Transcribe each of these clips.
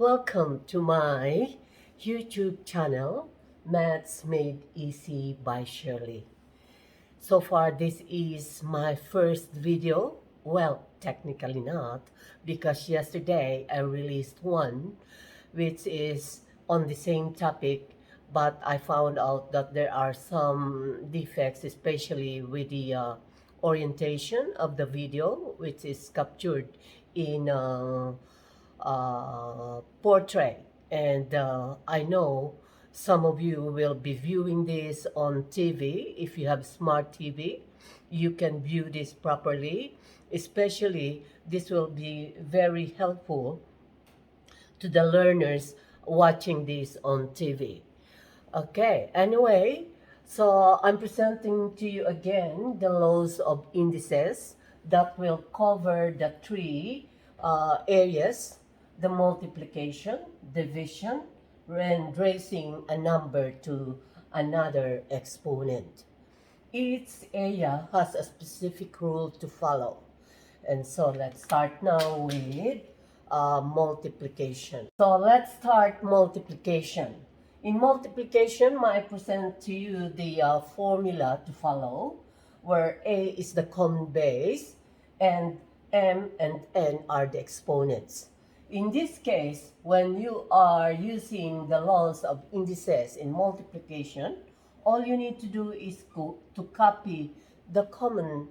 Welcome to my YouTube channel, Maths Made Easy by Shirley. So far, this is my first video. Well, technically not, because yesterday I released one which is on the same topic, but I found out that there are some defects, especially with the orientation of the video, which is captured in portrait. And I know some of you will be viewing this on TV. If you have smart TV, you can view this properly. Especially, this will be very helpful to the learners watching this on TV. Okay, anyway, so I'm presenting to you again the laws of indices that will cover the three areas: the multiplication, division, and raising a number to another exponent. Each area has a specific rule to follow. And so let's start now with multiplication. So let's start multiplication. In multiplication, I present to you the formula to follow, where A is the common base and M and N are the exponents. In this case, when you are using the laws of indices in multiplication, all you need to do is to copy the common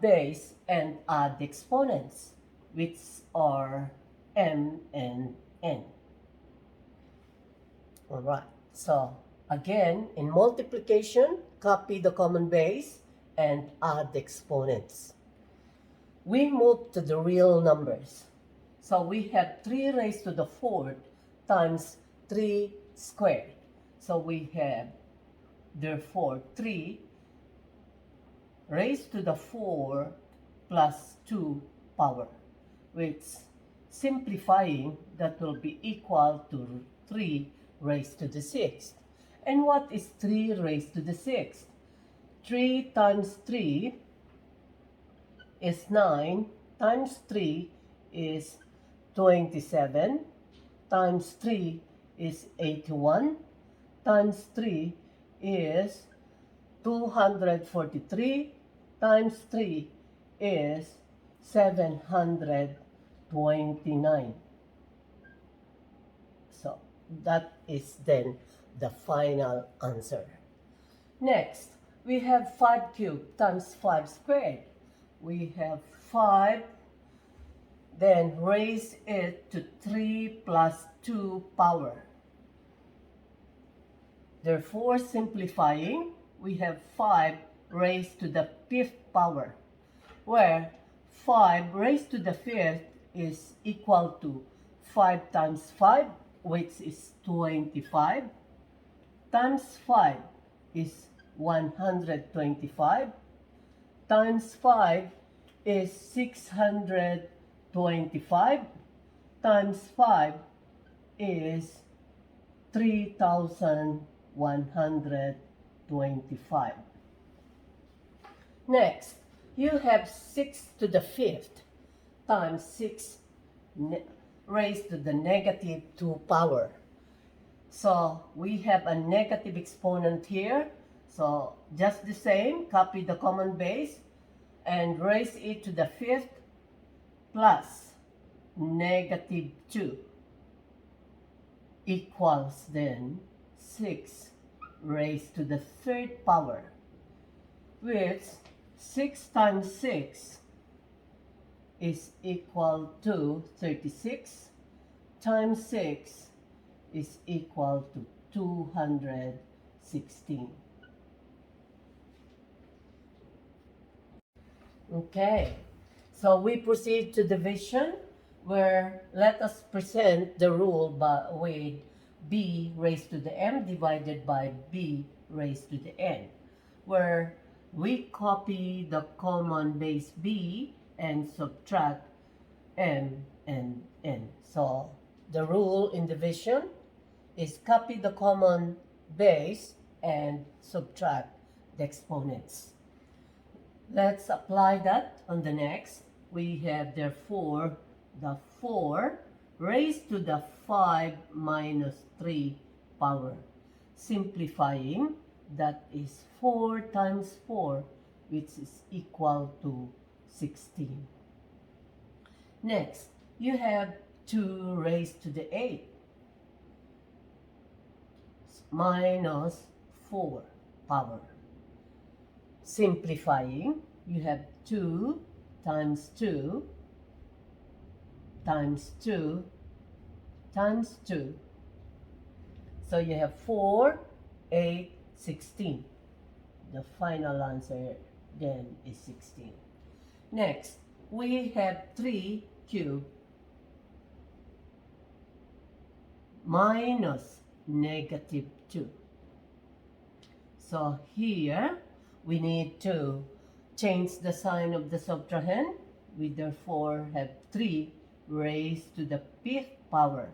base and add the exponents, which are M and N. All right, so again, in multiplication, copy the common base and add the exponents. We move to the real numbers. So we have 3 raised to the 4th times 3 squared. So we have, therefore, 3 raised to the 4 plus 2 power, which, simplifying, that will be equal to 3 raised to the 6th. And what is 3 raised to the 6th? 3 times 3 is 9, times 3 is 27, times 3 is 81, times 3 is 243, times 3 is 729. So that is then the final answer. Next, we have 5 cubed times 5 squared. We have 5, then raise it to 3 plus 2 power. Therefore, simplifying, we have 5 raised to the 5th power, where 5 raised to the 5th is equal to 5 times 5, which is 25, times 5 is 125, times 5 is 625, times 5 is 3,125. Next, you have 6 to the 5th times 6 raised to the negative 2 power. So we have a negative exponent here. So just the same, copy the common base and raise it to the 5th plus negative 2 equals then 6 raised to the 3rd power, which 6 times 6 is equal to 36, times 6 is equal to 216. Okay, so we proceed to division, where let us present the rule with b raised to the m divided by b raised to the n, where we copy the common base b and subtract m and n. So the rule in division is copy the common base and subtract the exponents. Let's apply that on the next. We have therefore the 4 raised to the 5 minus 3 power. Simplifying, that is 4 times 4, which is equal to 16. Next, you have 2 raised to the 8 minus 4 power. Simplifying, you have 2 times 2 times 2 times 2. So you have 4, 8, 16. The final answer then is 16. Next, we have 3 cubed minus negative 2. So here, we need to change the sign of the subtrahend. We therefore have 3 raised to the 5th power.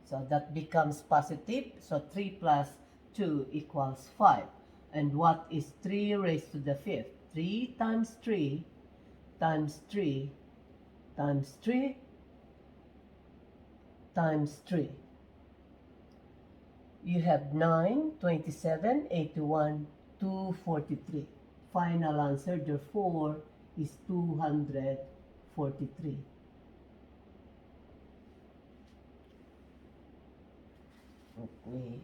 So that becomes positive. So 3 plus 2 equals 5. And what is 3 raised to the 5th? 3 times 3 times 3 times 3 times 3. You have 9, 27, 81, 243. Final answer, therefore, is 243. Let me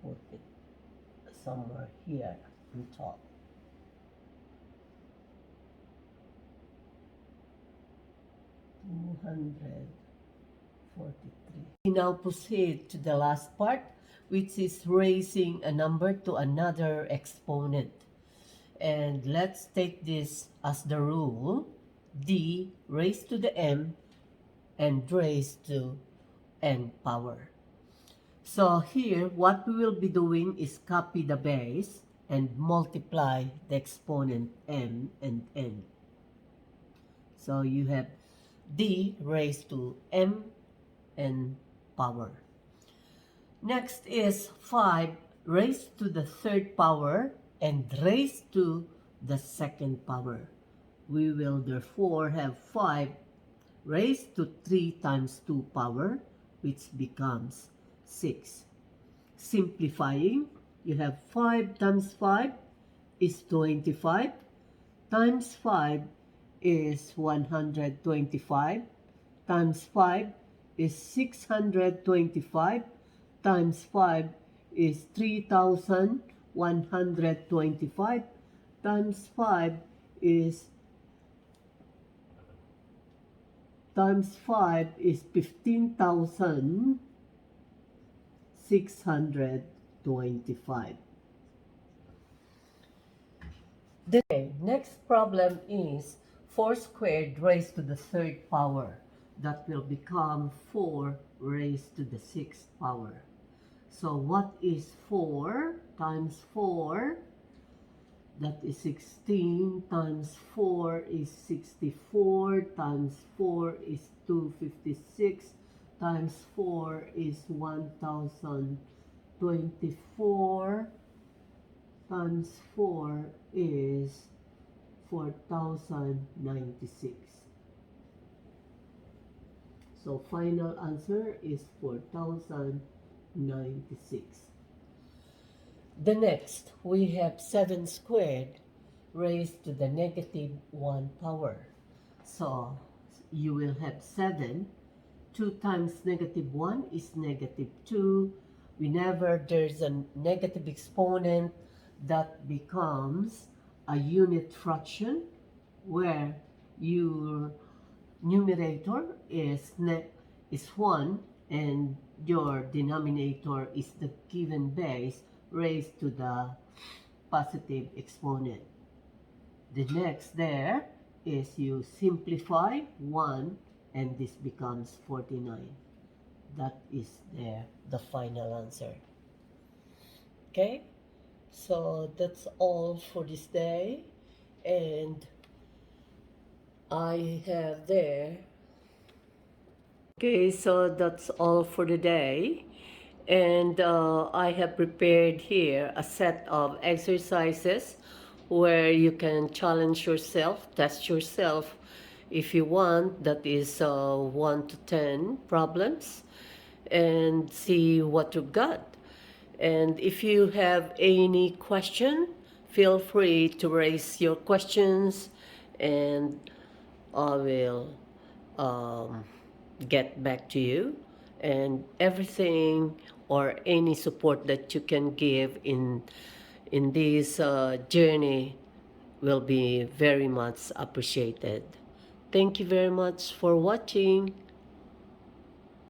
put it somewhere here on top. We now proceed to the last part, which is raising a number to another exponent. And let's take this as the rule: d raised to the m and raised to n power. So here, what we will be doing is copy the base and multiply the exponent m and n. So you have d raised to m n power. Next is 5 raised to the 3rd power and raised to the 2nd power. We will therefore have 5 raised to 3 times 2 power, which becomes 6. Simplifying, you have 5 times 5 is 25, times 5 is 125, times 5 is 625, times 5 is 3,125, times 5 is 15,625. The next problem is 4 squared raised to the 3rd power. That will become 4 raised to the 6th power. So what is 4 times 4? That is 16 times 4 is 64 times 4 is 256 times 4 is 1,024 times 4 is 4,096. So final answer is 4,096. The next, we have 7 squared raised to the negative 1 power. So you will have 7. 2 times negative 1 is negative 2. Whenever there's a negative exponent, that becomes a unit fraction where your numerator is 1 and your denominator is the given base raised to the positive exponent. The next there is you simplify 1 and this becomes 49. That is there, the final answer. Okay, so that's all for this day, and I have there. Okay, so that's all for the day. And I have prepared here a set of exercises where you can challenge yourself, test yourself If you want, that is 1 to 10 problems, and see what you got. And if you have any question, feel free to raise your questions, and I will um, get back to you. And everything or any support that you can give in this journey will be very much appreciated. Thank you very much for watching.